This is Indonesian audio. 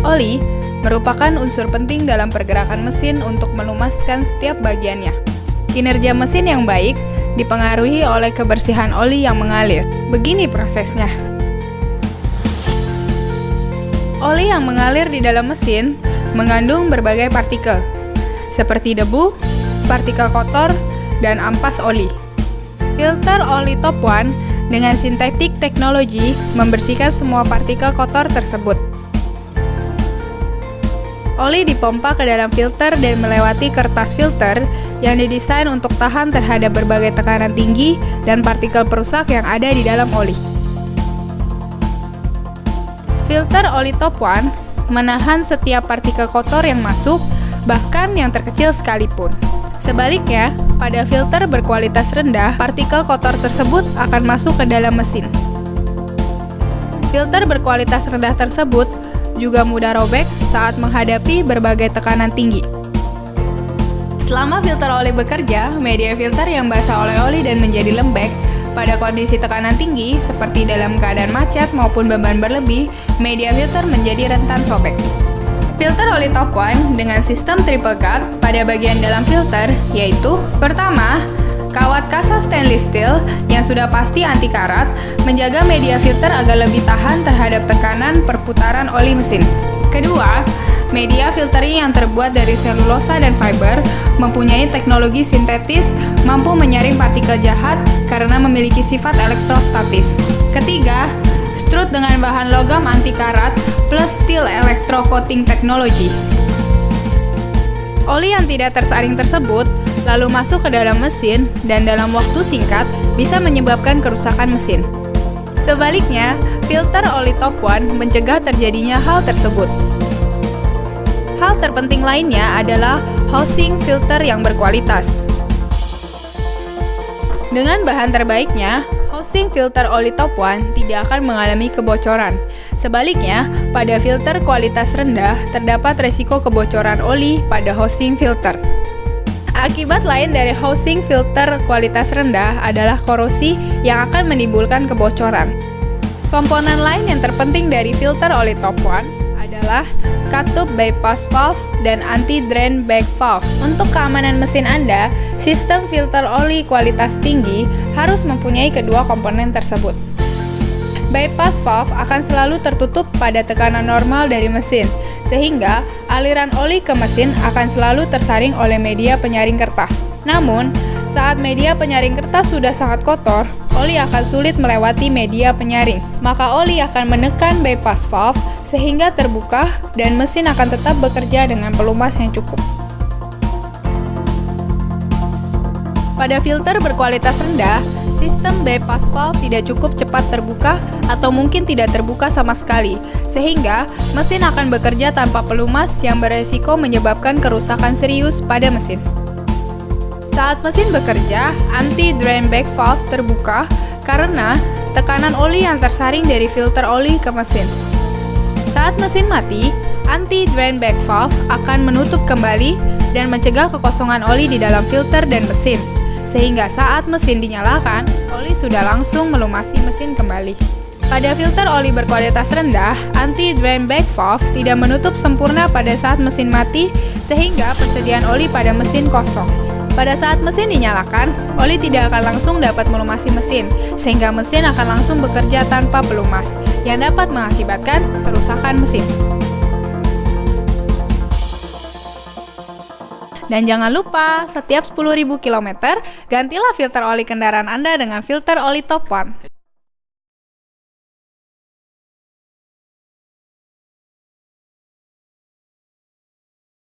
Oli merupakan unsur penting dalam pergerakan mesin untuk melumaskan setiap bagiannya. Kinerja mesin yang baik dipengaruhi oleh kebersihan oli yang mengalir. Begini prosesnya. Oli yang mengalir di dalam mesin mengandung berbagai partikel, seperti debu, partikel kotor, dan ampas oli. Filter oli top one dengan sintetik teknologi membersihkan semua partikel kotor tersebut. Oli dipompa ke dalam filter dan melewati kertas filter yang didesain untuk tahan terhadap berbagai tekanan tinggi dan partikel perusak yang ada di dalam oli. Filter oli top one menahan setiap partikel kotor yang masuk, bahkan yang terkecil sekalipun. Sebaliknya, pada filter berkualitas rendah, partikel kotor tersebut akan masuk ke dalam mesin. Filter berkualitas rendah tersebut juga mudah robek saat menghadapi berbagai tekanan tinggi. Selama filter oli bekerja, media filter yang basah oleh oli dan menjadi lembek pada kondisi tekanan tinggi, seperti dalam keadaan macet maupun beban berlebih, media filter menjadi rentan sobek. Filter oli top one dengan sistem triple cut pada bagian dalam filter yaitu: pertama, kawat kasa stainless steel yang sudah pasti anti karat menjaga media filter agar lebih tahan terhadap tekanan perputaran oli mesin. Kedua, media filtering yang terbuat dari selulosa dan fiber mempunyai teknologi sintetis mampu menyaring partikel jahat karena memiliki sifat elektrostatis. Ketiga, strut dengan bahan logam anti karat plus steel electrocoating technology. Oli yang tidak tersaring tersebut lalu masuk ke dalam mesin dan dalam waktu singkat bisa menyebabkan kerusakan mesin. Sebaliknya, filter oli top one mencegah terjadinya hal tersebut. Hal terpenting lainnya adalah housing filter yang berkualitas. Dengan bahan terbaiknya, housing filter oli top one tidak akan mengalami kebocoran. Sebaliknya, pada filter kualitas rendah terdapat resiko kebocoran oli pada housing filter. Akibat lain dari housing filter kualitas rendah adalah korosi yang akan menimbulkan kebocoran. Komponen lain yang terpenting dari filter oli top one adalah cut-tube bypass valve dan anti-drain back valve. Untuk keamanan mesin Anda, sistem filter oli kualitas tinggi harus mempunyai kedua komponen tersebut. Bypass valve akan selalu tertutup pada tekanan normal dari mesin, sehingga aliran oli ke mesin akan selalu tersaring oleh media penyaring kertas. Namun, saat media penyaring kertas sudah sangat kotor, oli akan sulit melewati media penyaring. Maka oli akan menekan bypass valve sehingga terbuka dan mesin akan tetap bekerja dengan pelumas yang cukup. Pada filter berkualitas rendah, sistem bypass valve tidak cukup cepat terbuka atau mungkin tidak terbuka sama sekali, sehingga mesin akan bekerja tanpa pelumas yang beresiko menyebabkan kerusakan serius pada mesin. Saat mesin bekerja, anti-drain back valve terbuka karena tekanan oli yang tersaring dari filter oli ke mesin. Saat mesin mati, anti-drain back valve akan menutup kembali dan mencegah kekosongan oli di dalam filter dan mesin, sehingga saat mesin dinyalakan, oli sudah langsung melumasi mesin kembali. Pada filter oli berkualitas rendah, anti-drain back valve tidak menutup sempurna pada saat mesin mati, sehingga persediaan oli pada mesin kosong. Pada saat mesin dinyalakan, oli tidak akan langsung dapat melumasi mesin, sehingga mesin akan langsung bekerja tanpa pelumas, yang dapat mengakibatkan kerusakan mesin. Dan jangan lupa, setiap 10.000 km, gantilah filter oli kendaraan Anda dengan filter oli top one.